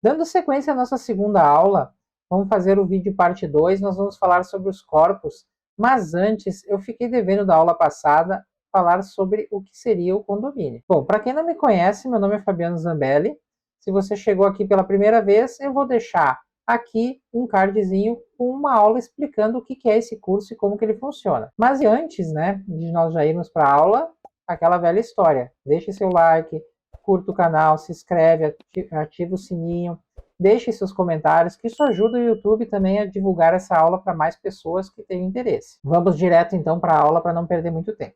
Dando sequência à nossa segunda aula, vamos fazer o vídeo parte 2, nós vamos falar sobre os corpos, mas antes eu fiquei devendo da aula passada falar sobre o que seria o condomínio. Bom, para quem não me conhece, meu nome é Fabiano Zambelli. Se você chegou aqui pela primeira vez, eu vou deixar aqui um cardzinho com uma aula explicando o que é esse curso e como que ele funciona. Mas antes, né, de nós já irmos para a aula, aquela velha história. Deixe seu like, curta o canal, se inscreve, ativa o sininho, deixe seus comentários, que isso ajuda o YouTube também a divulgar essa aula para mais pessoas que tenham interesse. Vamos direto então para a aula para não perder muito tempo.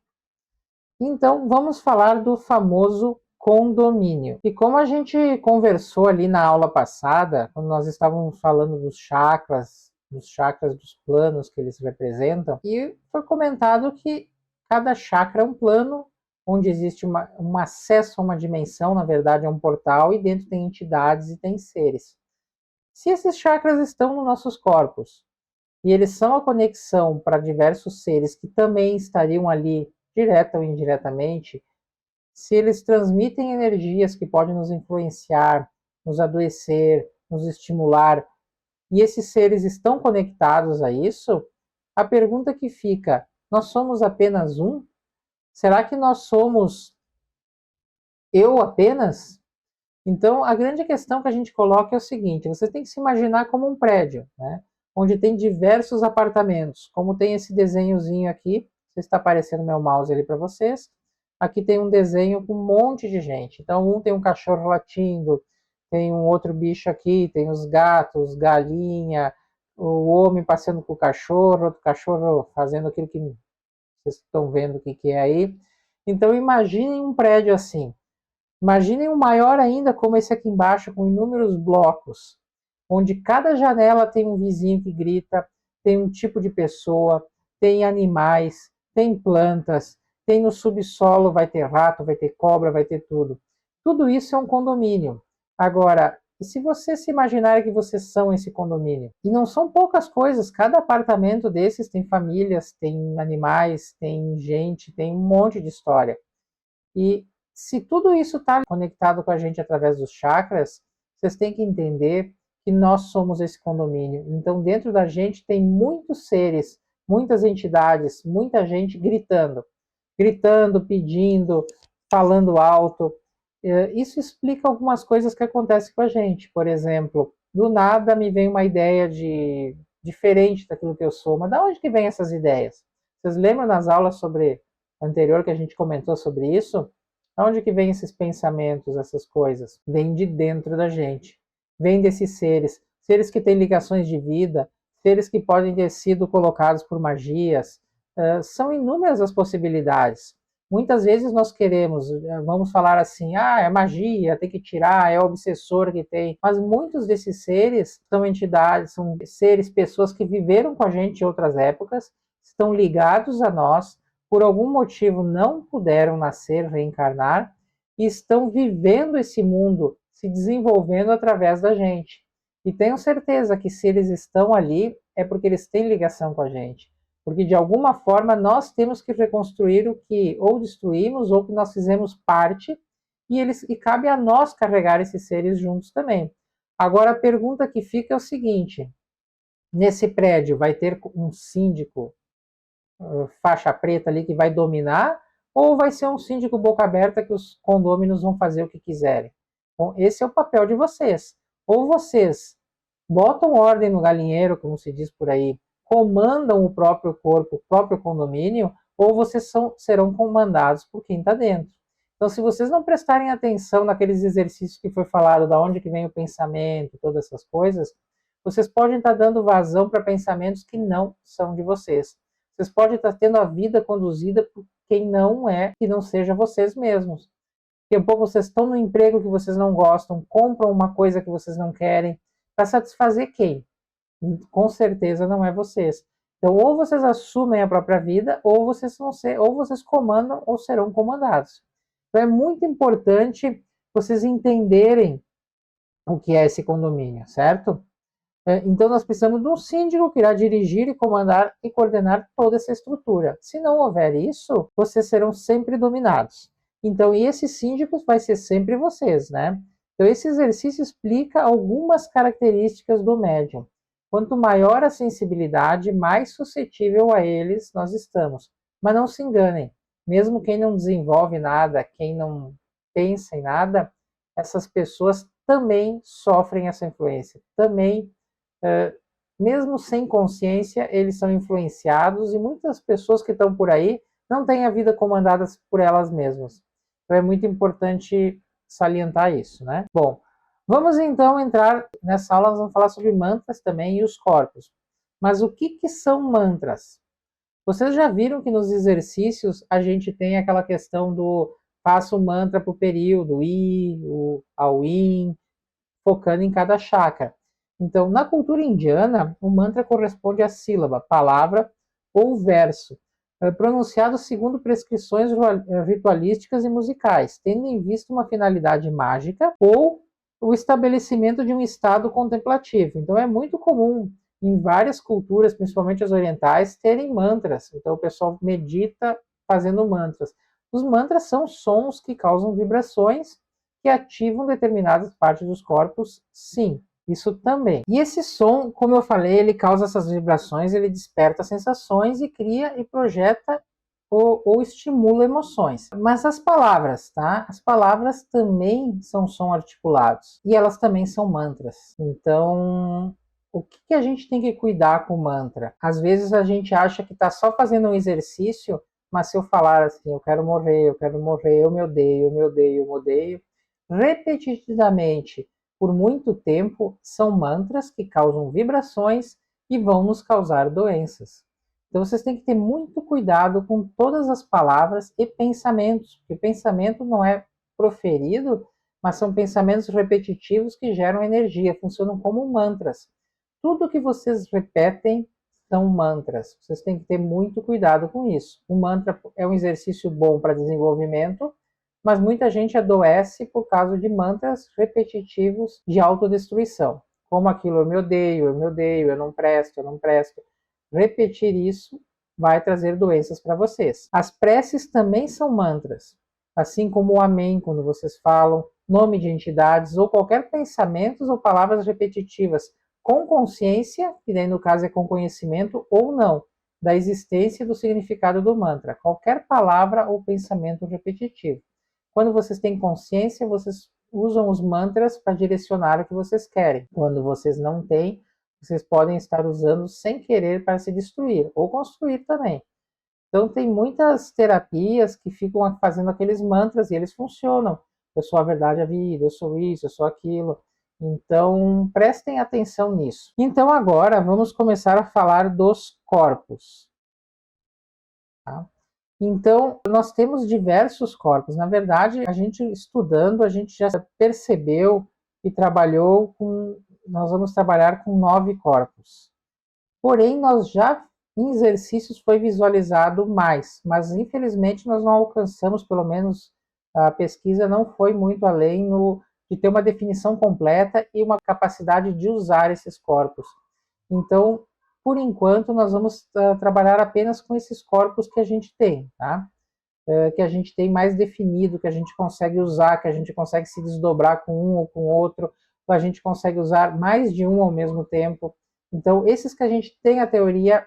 Então, vamos falar do famoso condomínio. E como a gente conversou ali na aula passada, quando nós estávamos falando dos chakras dos planos que eles representam, e foi comentado que cada chakra é um plano onde existe um acesso a uma dimensão, na verdade é um portal, e dentro tem entidades e tem seres. Se esses chakras estão nos nossos corpos, e eles são a conexão para diversos seres que também estariam ali, direta ou indiretamente, se eles transmitem energias que podem nos influenciar, nos adoecer, nos estimular, e esses seres estão conectados a isso, a pergunta que fica: nós somos apenas um? Será que nós somos eu apenas? Então, a grande questão que a gente coloca é o seguinte: você tem que se imaginar como um prédio, né? Onde tem diversos apartamentos, como tem esse desenhozinho aqui, está aparecendo meu mouse ali para vocês. Aqui tem um desenho com um monte de gente. Então, um tem um cachorro latindo, tem um outro bicho aqui, tem os gatos, galinha, o homem passeando com o cachorro, outro cachorro fazendo aquilo que vocês estão vendo o que é aí. Então, imaginem um prédio assim. Imaginem um maior ainda, como esse aqui embaixo, com inúmeros blocos, onde cada janela tem um vizinho que grita, tem um tipo de pessoa, tem animais, tem plantas, tem no subsolo, vai ter rato, vai ter cobra, vai ter tudo. Tudo isso é um condomínio. Agora, e se você se imaginar que vocês são esse condomínio? E não são poucas coisas, cada apartamento desses tem famílias, tem animais, tem gente, tem um monte de história. E se tudo isso está conectado com a gente através dos chakras, vocês têm que entender que nós somos esse condomínio. Então, dentro da gente tem muitos seres, muitas entidades, muita gente gritando, gritando, pedindo, falando alto. Isso explica algumas coisas que acontecem com a gente. Por exemplo, do nada me vem uma ideia de diferente daquilo que eu sou. Mas da onde que vem essas ideias? Vocês lembram nas aulas sobre anterior que a gente comentou sobre isso? Onde que vem esses pensamentos, essas coisas? Vem de dentro da gente. Vem desses seres, seres que têm ligações de vida, seres que podem ter sido colocados por magias. São inúmeras as possibilidades. Muitas vezes nós queremos, vamos falar assim, é magia, tem que tirar, é o obsessor que tem. Mas muitos desses seres são entidades, são seres, pessoas que viveram com a gente em outras épocas, estão ligados a nós, por algum motivo não puderam nascer, reencarnar, e estão vivendo esse mundo, se desenvolvendo através da gente. E tenho certeza que se eles estão ali, é porque eles têm ligação com a gente. Porque de alguma forma nós temos que reconstruir o que ou destruímos ou que nós fizemos parte, e cabe a nós carregar esses seres juntos também. Agora a pergunta que fica é o seguinte: nesse prédio vai ter um síndico faixa preta ali que vai dominar, ou vai ser um síndico boca aberta que os condôminos vão fazer o que quiserem? Bom, esse é o papel de vocês. Ou vocês botam ordem no galinheiro, como se diz por aí, comandam o próprio corpo, o próprio condomínio, ou vocês serão comandados por quem está dentro. Então, se vocês não prestarem atenção naqueles exercícios que foi falado, da onde que vem o pensamento, todas essas coisas, vocês podem estar dando vazão para pensamentos que não são de vocês. Vocês podem estar tendo a vida conduzida por quem não é, que não seja vocês mesmos. Daqui a pouco vocês estão no emprego que vocês não gostam, compram uma coisa que vocês não querem, para satisfazer quem? Com certeza não é vocês. Então, ou vocês assumem a própria vida, ou vocês vão ser, ou vocês comandam ou serão comandados. Então, é muito importante vocês entenderem o que é esse condomínio, certo? Então, nós precisamos de um síndico que irá dirigir e comandar e coordenar toda essa estrutura. Se não houver isso, vocês serão sempre dominados. Então, e esse síndico vai ser sempre vocês, né? Então, esse exercício explica algumas características do médium. Quanto maior a sensibilidade, mais suscetível a eles nós estamos. Mas não se enganem, mesmo quem não desenvolve nada, quem não pensa em nada, essas pessoas também sofrem essa influência. Também, mesmo sem consciência, eles são influenciados, e muitas pessoas que estão por aí não têm a vida comandada por elas mesmas. Então é muito importante salientar isso, né? Bom, vamos então entrar nessa aula, nós vamos falar sobre mantras também e os corpos. Mas o que são mantras? Vocês já viram que nos exercícios a gente tem aquela questão do faça o mantra por período, I, o ao Yin, focando em cada chakra. Então, na cultura indiana, o mantra corresponde à sílaba, palavra ou verso, pronunciado segundo prescrições ritualísticas e musicais, tendo em vista uma finalidade mágica ou o estabelecimento de um estado contemplativo. Então, é muito comum em várias culturas, principalmente as orientais, terem mantras. Então, o pessoal medita fazendo mantras. Os mantras são sons que causam vibrações que ativam determinadas partes dos corpos, sim, isso também. E esse som, como eu falei, ele causa essas vibrações, ele desperta sensações e cria e projeta ou estimula emoções. Mas as palavras, tá? As palavras também são som articulados e elas também são mantras. Então, o que a gente tem que cuidar com o mantra? Às vezes a gente acha que está só fazendo um exercício, mas se eu falar assim, eu quero morrer, eu me odeio, eu me odeio, eu me odeio, repetidamente por muito tempo, são mantras que causam vibrações e vão nos causar doenças. Então vocês têm que ter muito cuidado com todas as palavras e pensamentos, porque pensamento não é proferido, mas são pensamentos repetitivos que geram energia, funcionam como mantras. Tudo que vocês repetem são mantras. Vocês têm que ter muito cuidado com isso. O mantra é um exercício bom para desenvolvimento, mas muita gente adoece por causa de mantras repetitivos de autodestruição. Como aquilo, eu me odeio, eu não presto, eu não presto. Repetir isso vai trazer doenças para vocês. As preces também são mantras, assim como o amém, quando vocês falam, nome de entidades ou qualquer pensamentos ou palavras repetitivas, com consciência, que daí no caso é com conhecimento ou não, da existência e do significado do mantra. Qualquer palavra ou pensamento repetitivo. Quando vocês têm consciência, vocês usam os mantras para direcionar o que vocês querem. Quando vocês não têm, vocês podem estar usando sem querer para se destruir, ou construir também. Então tem muitas terapias que ficam fazendo aqueles mantras e eles funcionam. Eu sou a verdade, a vida, eu sou isso, eu sou aquilo. Então prestem atenção nisso. Então agora vamos começar a falar dos corpos. Tá? Então, nós temos diversos corpos. Na verdade, a gente estudando, a gente já percebeu e trabalhou com... Nós vamos trabalhar com 9 corpos. Porém, nós já em exercícios foi visualizado mais, mas infelizmente nós não alcançamos, pelo menos a pesquisa não foi muito além de ter uma definição completa e uma capacidade de usar esses corpos. Então, por enquanto, nós vamos trabalhar apenas com esses corpos que a gente tem, tá? Que a gente tem mais definido, que a gente consegue usar, que a gente consegue se desdobrar com um ou com outro, a gente consegue usar mais de um ao mesmo tempo. Então, esses que a gente tem a teoria,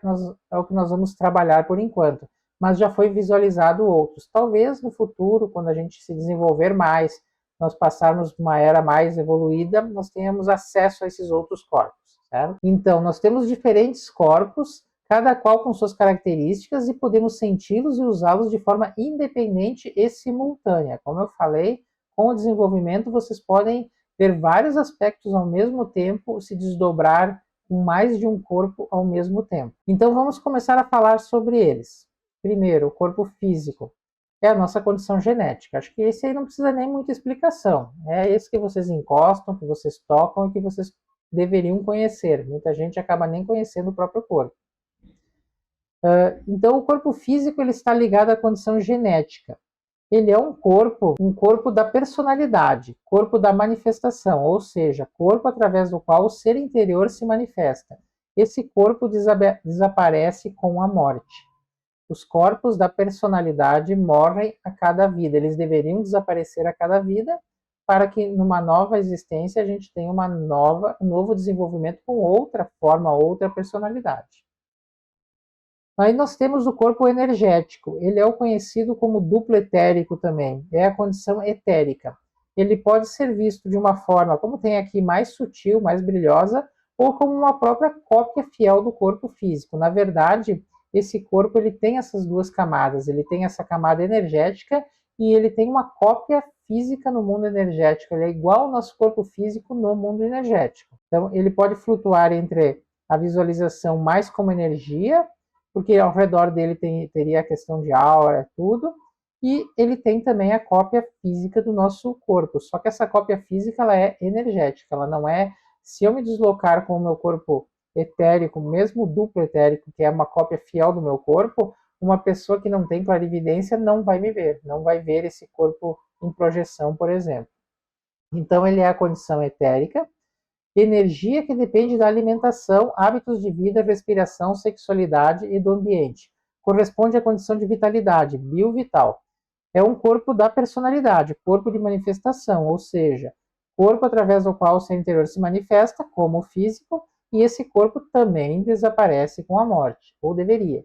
é o que nós vamos trabalhar por enquanto. Mas já foi visualizado outros. Talvez no futuro, quando a gente se desenvolver mais, nós passarmos uma era mais evoluída, nós tenhamos acesso a esses outros corpos. Certo? Então, nós temos diferentes corpos, cada qual com suas características, e podemos senti-los e usá-los de forma independente e simultânea. Como eu falei, com o desenvolvimento vocês podem ver vários aspectos ao mesmo tempo, se desdobrar com mais de um corpo ao mesmo tempo. Então vamos começar a falar sobre eles. Primeiro, o corpo físico. É a nossa condição genética. Acho que esse aí não precisa nem muita explicação. É esse que vocês encostam, que vocês tocam e que vocês deveriam conhecer. Muita gente acaba nem conhecendo o próprio corpo. Então, o corpo físico ele está ligado à condição genética. Ele é um corpo da personalidade, corpo da manifestação, ou seja, corpo através do qual o ser interior se manifesta. Esse corpo desaparece com a morte. Os corpos da personalidade morrem a cada vida. Eles deveriam desaparecer a cada vida, para que numa nova existência a gente tenha um novo desenvolvimento com outra forma, outra personalidade. Aí nós temos o corpo energético. Ele é o conhecido como duplo etérico também. É a condição etérica. Ele pode ser visto de uma forma, como tem aqui, mais sutil, mais brilhosa, ou como uma própria cópia fiel do corpo físico. Na verdade, esse corpo ele tem essas duas camadas. Ele tem essa camada energética e ele tem uma cópia física no mundo energético. Ele é igual ao nosso corpo físico no mundo energético. Então, ele pode flutuar entre a visualização mais como energia, porque ao redor dele teria a questão de aura, tudo, e ele tem também a cópia física do nosso corpo, só que essa cópia física ela é energética, ela não é, se eu me deslocar com o meu corpo etérico, mesmo duplo etérico, que é uma cópia fiel do meu corpo, uma pessoa que não tem clarividência não vai me ver, não vai ver esse corpo em projeção, por exemplo. Então ele é a condição etérica, energia que depende da alimentação, hábitos de vida, respiração, sexualidade e do ambiente. Corresponde à condição de vitalidade, biovital. É um corpo da personalidade, corpo de manifestação, ou seja, corpo através do qual o ser interior se manifesta, como o físico, e esse corpo também desaparece com a morte, ou deveria.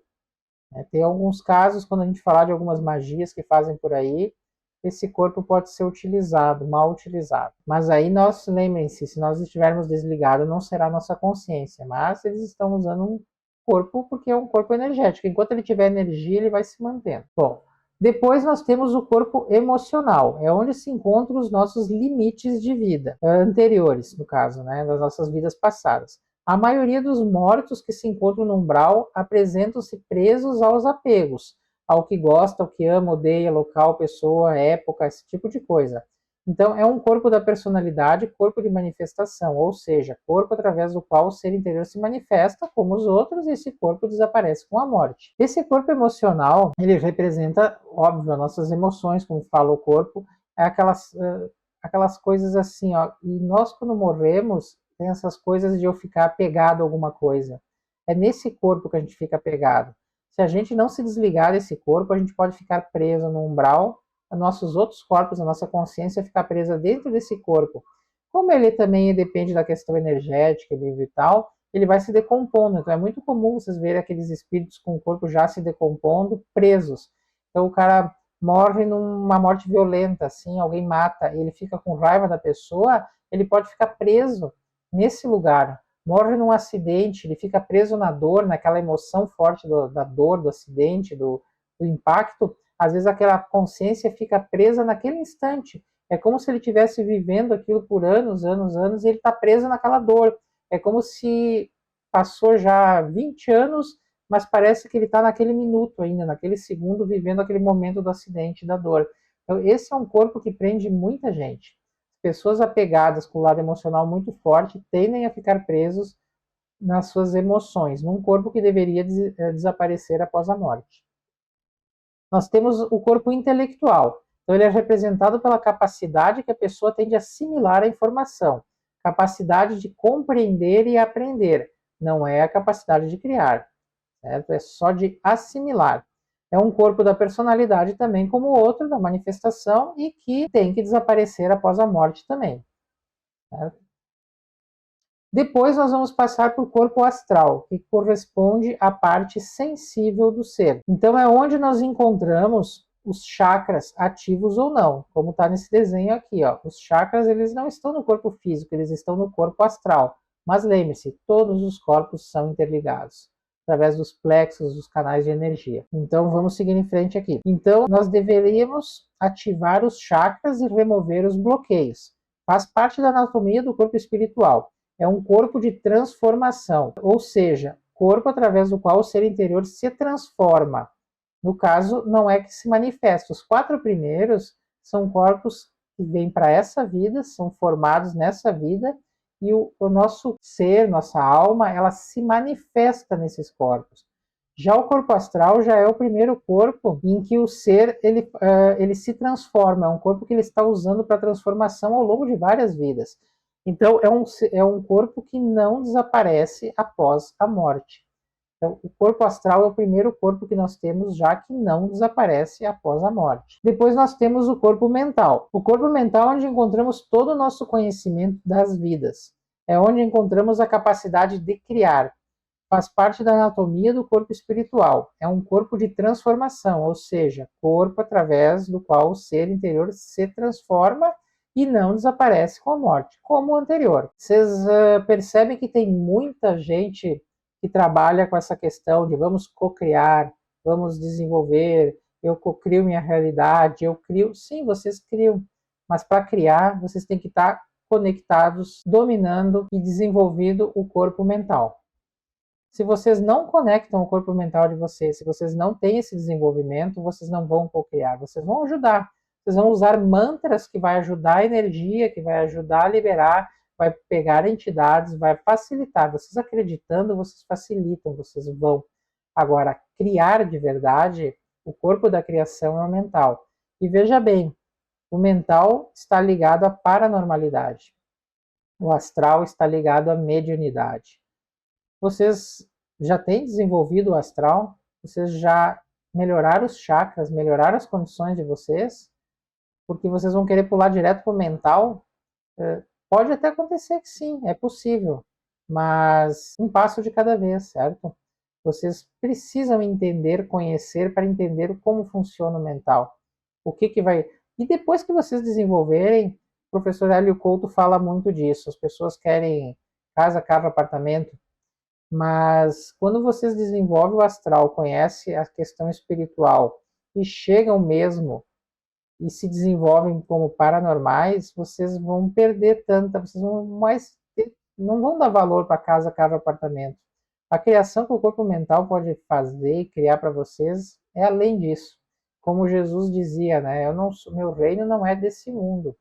Tem alguns casos, quando a gente falar de algumas magias que fazem por aí, esse corpo pode ser utilizado, mal utilizado. Mas aí nós, lembrem-se, se nós estivermos desligados, não será nossa consciência, mas eles estão usando um corpo porque é um corpo energético. Enquanto ele tiver energia, ele vai se mantendo. Bom, depois nós temos o corpo emocional, é onde se encontram os nossos limites de vida, anteriores, no caso, né, das nossas vidas passadas. A maioria dos mortos que se encontram no umbral apresentam-se presos aos apegos, ao que gosta, ao que ama, odeia, local, pessoa, época, esse tipo de coisa. Então, é um corpo da personalidade, corpo de manifestação, ou seja, corpo através do qual o ser interior se manifesta como os outros e esse corpo desaparece com a morte. Esse corpo emocional, ele representa, óbvio, as nossas emoções, como fala o corpo, é aquelas coisas assim, ó, e nós quando morremos, tem essas coisas de eu ficar apegado a alguma coisa. É nesse corpo que a gente fica apegado. Se a gente não se desligar desse corpo, a gente pode ficar preso no umbral, nossos outros corpos, a nossa consciência ficar presa dentro desse corpo. Como ele também depende da questão energética e vital, ele vai se decompondo. Então é muito comum vocês verem aqueles espíritos com o corpo já se decompondo, presos. Então o cara morre numa morte violenta, assim, alguém mata, ele fica com raiva da pessoa, ele pode ficar preso nesse lugar. Morre num acidente, ele fica preso na dor, naquela emoção forte da dor, do acidente, do impacto. Às vezes aquela consciência fica presa naquele instante. É como se ele estivesse vivendo aquilo por anos, anos, anos, e ele está preso naquela dor. É como se passou já 20 anos, mas parece que ele está naquele minuto ainda, naquele segundo, vivendo aquele momento do acidente, da dor. Então, esse é um corpo que prende muita gente. Pessoas apegadas com o lado emocional muito forte tendem a ficar presos nas suas emoções, num corpo que deveria desaparecer após a morte. Nós temos o corpo intelectual. Então, ele é representado pela capacidade que a pessoa tem de assimilar a informação, capacidade de compreender e aprender. Não é a capacidade de criar, certo? É só de assimilar. É um corpo da personalidade também como o outro, da manifestação, e que tem que desaparecer após a morte também. Certo? Depois nós vamos passar para o corpo astral, que corresponde à parte sensível do ser. Então é onde nós encontramos os chakras ativos ou não, como está nesse desenho aqui. Ó. Os chakras eles não estão no corpo físico, eles estão no corpo astral. Mas lembre-se, todos os corpos são interligados através dos plexos, dos canais de energia. Então, vamos seguir em frente aqui. Então, nós deveríamos ativar os chakras e remover os bloqueios. Faz parte da anatomia do corpo espiritual. É um corpo de transformação, ou seja, corpo através do qual o ser interior se transforma. No caso, não é que se manifesta. Os 4 primeiros são corpos que vêm para essa vida, são formados nessa vida, e o nosso ser, nossa alma, ela se manifesta nesses corpos. Já o corpo astral já é o primeiro corpo em que o ser ele se transforma, é um corpo que ele está usando para transformação ao longo de várias vidas. Então é um corpo que não desaparece após a morte. Então, o corpo astral é o primeiro corpo que nós temos, já que não desaparece após a morte. Depois nós temos o corpo mental. O corpo mental é onde encontramos todo o nosso conhecimento das vidas. É onde encontramos a capacidade de criar. Faz parte da anatomia do corpo espiritual. É um corpo de transformação, ou seja, corpo através do qual o ser interior se transforma e não desaparece com a morte, como o anterior. Vocês percebem que tem muita gente que trabalha com essa questão de vamos co-criar, vamos desenvolver, eu co-crio minha realidade, eu crio. Sim, vocês criam, mas para criar, vocês têm que estar conectados, dominando e desenvolvendo o corpo mental. Se vocês não conectam o corpo mental de vocês, se vocês não têm esse desenvolvimento, vocês não vão co-criar, vocês vão ajudar. Vocês vão usar mantras que vai ajudar a energia, que vai ajudar a liberar, vai pegar entidades, vai facilitar. Vocês acreditando, vocês facilitam, vocês vão. Agora, criar de verdade, o corpo da criação é o mental. E veja bem, o mental está ligado à paranormalidade. O astral está ligado à mediunidade. Vocês já têm desenvolvido o astral? Vocês já melhoraram os chakras, melhoraram as condições de vocês? Porque vocês vão querer pular direto para o mental? Pode até acontecer que sim, é possível. Mas um passo de cada vez, certo? Vocês precisam entender, conhecer para entender como funciona o mental. O que vai... E depois que vocês desenvolverem, o professor Hélio Couto fala muito disso. As pessoas querem casa, carro, apartamento. Mas quando vocês desenvolvem o astral, conhecem a questão espiritual e chegam mesmo e se desenvolvem como paranormais, vocês vão perder tanta, vocês vão mais não vão dar valor para casa, carro, apartamento. A criação que o corpo mental pode fazer e criar para vocês é além disso. Como Jesus dizia, né? Meu reino não é desse mundo.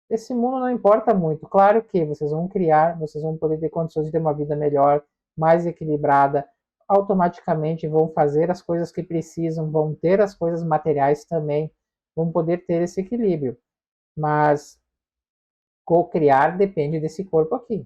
Esse mundo não importa muito. Claro que vocês vão criar, vocês vão poder ter condições de ter uma vida melhor, mais equilibrada, automaticamente vão fazer as coisas que precisam, vão ter as coisas materiais também, vão poder ter esse equilíbrio. Mas co-criar depende desse corpo aqui.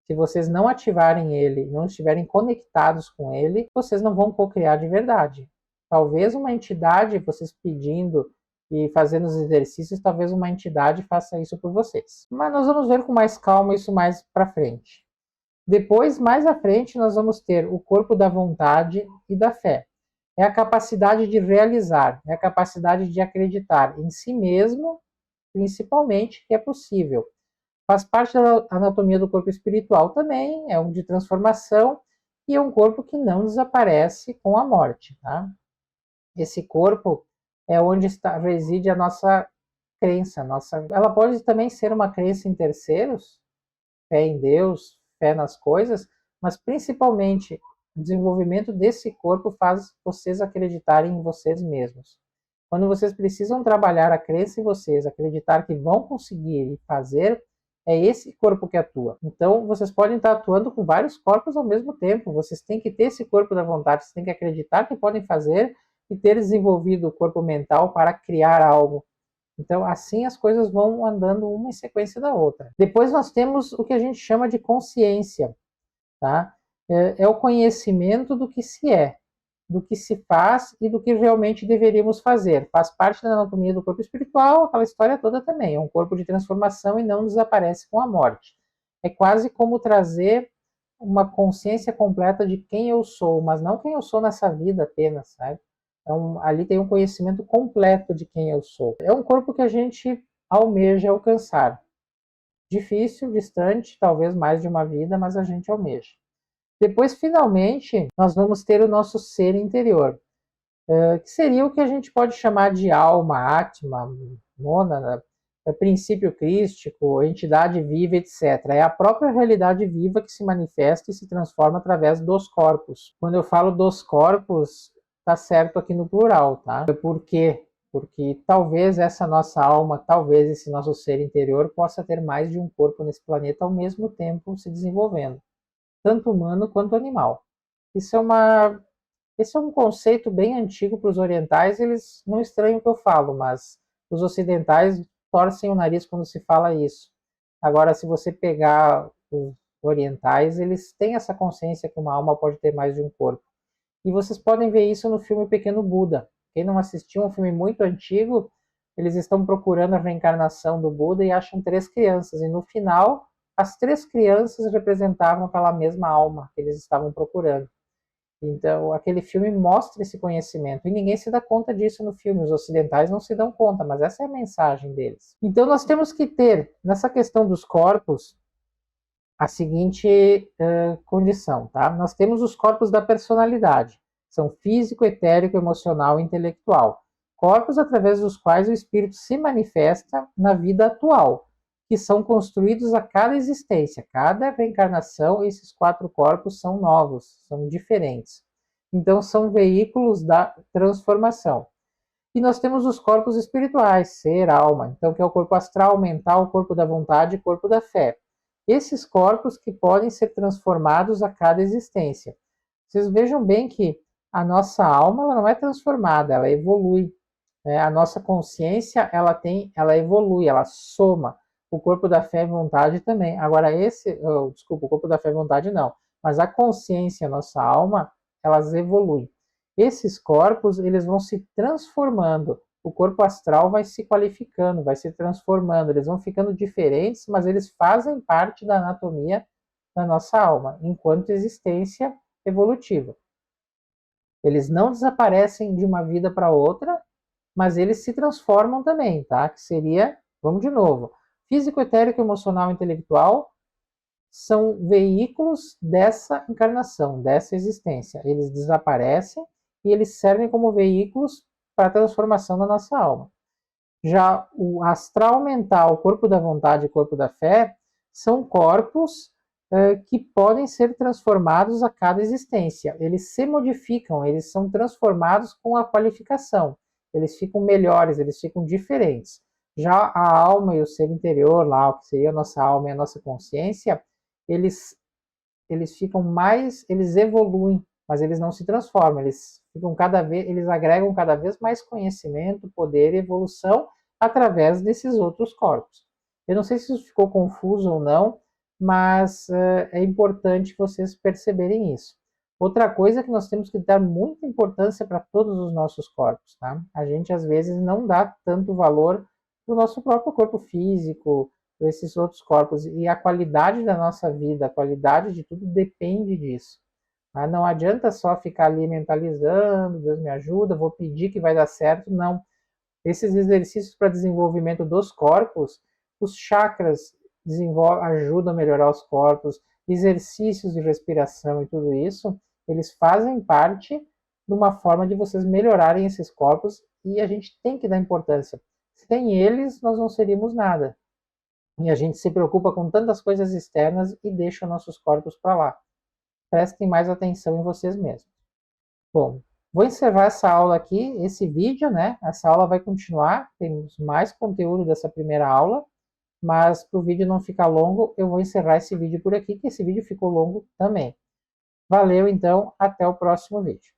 Se vocês não ativarem ele, não estiverem conectados com ele, vocês não vão co-criar de verdade. Talvez uma entidade, vocês pedindo e fazendo os exercícios, talvez uma entidade faça isso por vocês. Mas nós vamos ver com mais calma isso mais para frente. Depois, mais à frente, nós vamos ter o corpo da vontade e da fé. É a capacidade de realizar, é a capacidade de acreditar em si mesmo, principalmente, que é possível. Faz parte da anatomia do corpo espiritual também, é um de transformação e é um corpo que não desaparece com a morte. Tá? Esse corpo é onde reside a nossa crença. Ela pode também ser uma crença em terceiros, fé em Deus, fé nas coisas, mas principalmente o desenvolvimento desse corpo faz vocês acreditarem em vocês mesmos. Quando vocês precisam trabalhar a crença em vocês, acreditar que vão conseguir fazer, é esse corpo que atua. Então, vocês podem estar atuando com vários corpos ao mesmo tempo. Vocês têm que ter esse corpo da vontade, vocês têm que acreditar que podem fazer e ter desenvolvido o corpo mental para criar algo. Então, assim as coisas vão andando uma em sequência da outra. Depois nós temos o que a gente chama de consciência. Tá? É o conhecimento do que se é, do que se faz e do que realmente deveríamos fazer. Faz parte da anatomia do corpo espiritual, aquela história toda também. É um corpo de transformação e não desaparece com a morte. É quase como trazer uma consciência completa de quem eu sou, mas não quem eu sou nessa vida apenas, sabe? Ali tem um conhecimento completo de quem eu sou. É um corpo que a gente almeja alcançar. Difícil, distante, talvez mais de uma vida, mas a gente almeja. Depois, finalmente, nós vamos ter o nosso ser interior, que seria o que a gente pode chamar de alma, atma, mônada, princípio crístico, entidade viva, etc. É a própria realidade viva que se manifesta e se transforma através dos corpos. Quando eu falo dos corpos, está certo aqui no plural, tá? Por quê? Porque talvez essa nossa alma, talvez esse nosso ser interior possa ter mais de um corpo nesse planeta ao mesmo tempo se desenvolvendo, tanto humano quanto animal. Esse é um conceito bem antigo para os orientais, eles não estranham o que eu falo, mas os ocidentais torcem o nariz quando se fala isso. Agora, se você pegar orientais, eles têm essa consciência que uma alma pode ter mais de um corpo. E vocês podem ver isso no filme Pequeno Buda. Quem não assistiu, é um filme muito antigo, eles estão procurando a reencarnação do Buda e acham 3 crianças. E no final, as 3 crianças representavam aquela mesma alma que eles estavam procurando. Então, aquele filme mostra esse conhecimento. E ninguém se dá conta disso no filme. Os ocidentais não se dão conta, mas essa é a mensagem deles. Então, nós temos que ter, nessa questão dos corpos, a seguinte condição, tá? Nós temos os corpos da personalidade. São físico, etérico, emocional e intelectual. Corpos através dos quais o espírito se manifesta na vida atual, que são construídos a cada existência. Cada reencarnação, esses 4 corpos são novos, são diferentes. Então, são veículos da transformação. E nós temos os corpos espirituais, ser, alma. Então, que é o corpo astral, mental, corpo da vontade e corpo da fé. Esses corpos que podem ser transformados a cada existência. Vocês vejam bem que a nossa alma ela não é transformada, ela evolui. Né? A nossa consciência ela evolui, ela soma. O corpo da fé e vontade também. Agora desculpa, o corpo da fé e vontade não. Mas a consciência, a nossa alma, elas evoluem. Esses corpos, eles vão se transformando. O corpo astral vai se qualificando, vai se transformando. Eles vão ficando diferentes, mas eles fazem parte da anatomia da nossa alma, enquanto existência evolutiva. Eles não desaparecem de uma vida para outra, mas eles se transformam também, tá? Que seria, vamos de novo, físico, etérico, emocional e intelectual são veículos dessa encarnação, dessa existência. Eles desaparecem e eles servem como veículos para a transformação da nossa alma. Já o astral mental, o corpo da vontade e o corpo da fé, são corpos que podem ser transformados a cada existência. Eles se modificam, eles são transformados com a qualificação. Eles ficam melhores, eles ficam diferentes. Já a alma e o ser interior, lá, o que seria a nossa alma e a nossa consciência, eles ficam mais, eles evoluem, mas eles não se transformam, eles agregam cada vez mais conhecimento, poder e evolução através desses outros corpos. Eu não sei se isso ficou confuso ou não, mas é importante vocês perceberem isso. Outra coisa é que nós temos que dar muita importância para todos os nossos corpos, tá? A gente às vezes não dá tanto valor para o nosso próprio corpo físico, esses outros corpos, e a qualidade da nossa vida, a qualidade de tudo depende disso. Tá? Não adianta só ficar ali mentalizando, Deus me ajuda, vou pedir que vai dar certo, não. Esses exercícios para desenvolvimento dos corpos, os chakras ajudam a melhorar os corpos, exercícios de respiração e tudo isso, eles fazem parte de uma forma de vocês melhorarem esses corpos e a gente tem que dar importância. Sem eles, nós não seríamos nada. E a gente se preocupa com tantas coisas externas e deixa nossos corpos para lá. Prestem mais atenção em vocês mesmos. Bom, vou encerrar essa aula aqui, esse vídeo, né? Essa aula vai continuar, temos mais conteúdo dessa primeira aula, mas para o vídeo não ficar longo, eu vou encerrar esse vídeo por aqui, que esse vídeo ficou longo também. Valeu, então, até o próximo vídeo.